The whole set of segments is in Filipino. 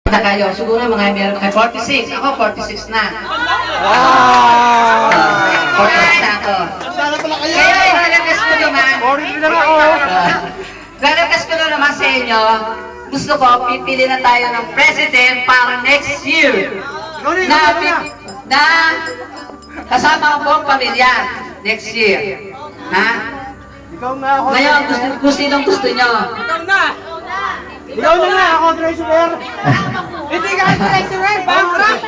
Na kayo, siguro mga meron kayo 46. Ako 46 na. 46 na ako. Kaya ilalabas ko naman. Ilalabas ko naman sa inyo. Gusto ko, pipili na tayo ng president para next year. Na kasama ang buong pamilya next year. Ha? Ngayon, gusto nyo. Ikaw na nga, ako treasurer. Hindi ka treasurer, bankrupt.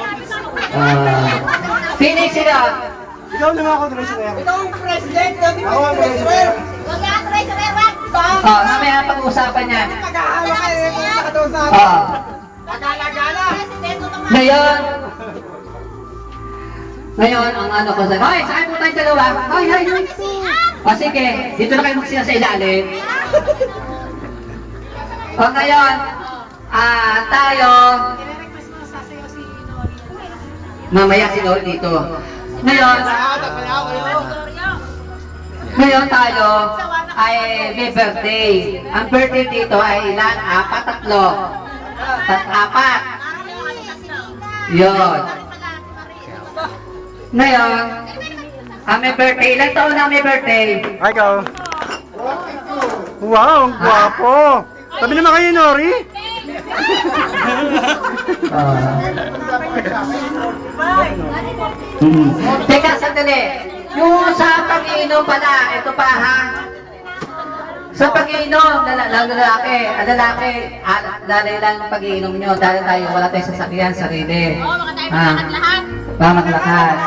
Pili sila. Ikaw na nga ako treasurer. Ikaw ang president, hindi ako ang treasurer. Huwag ka treasurer, wag! Mamaya pag-uusapan niya. Mag-ahala kayo yung mga nakatusapan. Pagala-gala. Ngayon, ang ano ko sa... Hoy, saan po tayong dalawa? Hoy. O sige, dito na kayo magsila sa ilalim. O ngayon, tayo... Mamaya si Nori dito. Ngayon tayo ay may birthday. Ang birthday dito ay ilan? 4, 3. 4. Yun. Ngayon, may birthday. Ilan taon na may birthday? Ay, ikaw. Wow, ang gwapo. Sabi naman kayo, Nori. Teka, sandali. Yung sa pag-iinom pala, ito pa ha. Sa pag-iinom, lalaki, dahil lang ang pag-iinom nyo, dahil tayo, wala tayong sasakyan, sarili. Baka maglakad.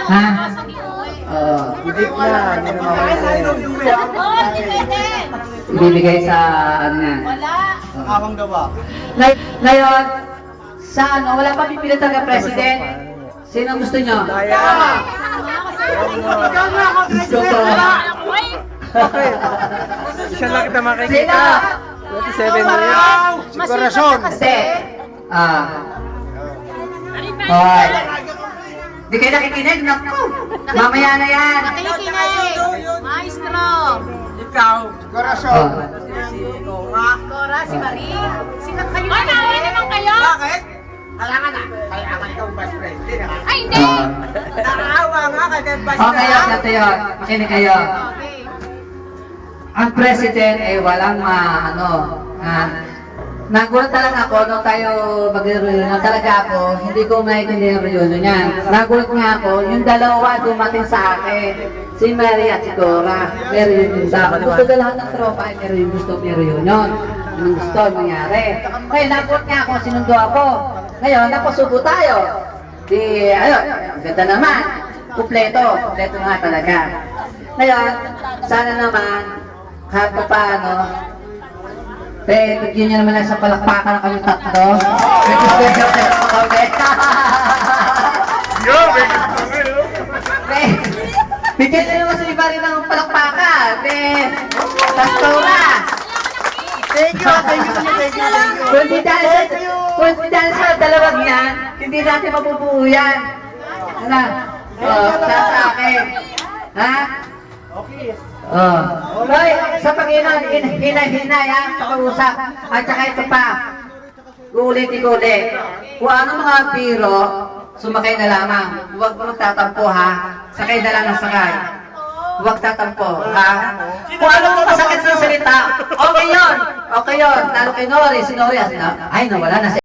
Ha? Hindi na, hindi na Ibibigay sa, ano yan. Awang gawa. Ngayon, sa ano, wala pa pipili talaga president. Sino gusto nyo? Ikaw na ako treasurer. Okay. Siya lang kita makikita. 27 years. Si Corazon. Kasi, okay. Di kayo nakikinig, naku. Mamaya na yan. Nakikinig! Maestro! Ikaw. Corazon. Cora, si Marie. Sino kayo? Ay, naawin naman kayo! Bakit? Kailangan na. Kailangan ikaw vice president. Ay, hindi! Nakaawa nga kay vice Okay, ganito yun. Makinig kayo. Okay. Ang president ay walang nagulat talaga ako nung tayo mag-reunion. Talaga ako, hindi ko maintindihan yung reunion niyan. Nagulat nga ako, yung dalawa dumating sa akin. Si Mary at si Cora. May reunion sa akin. Gusto na lahat ng tropa ay may reunion. Anong gusto mangyari. Ngayon, nagulat nga ako, sinundo ako. Ngayon, napasubo tayo. Di, ayun, ganda naman. Kumpleto nga talaga. Ngayon, sana naman, kahit pa paano, bigyan nyo naman lang sa palakpakan ng kami tatlo. Bigyan nyo naman sa iba rin ng palakpakan. Tatlo na. Thank you. Kung dahil sa dalawang yan, hindi natin mabubuo yan. Ano? Sa akin. Ha? Okay. Hoy, sa Panginoon, hinay ha, sa pag-usap. At saka ito pa, ulit-ulit. Kung ano mga biro, sumakay na lamang. Huwag mo magtatampo ha. Sakay na lang ng sakay. Huwag tatampo ha. Kung ano mo masakit sa salita, okay yun. Okay yun. Lalo kay Nori, si Nori, ay nawala na siya.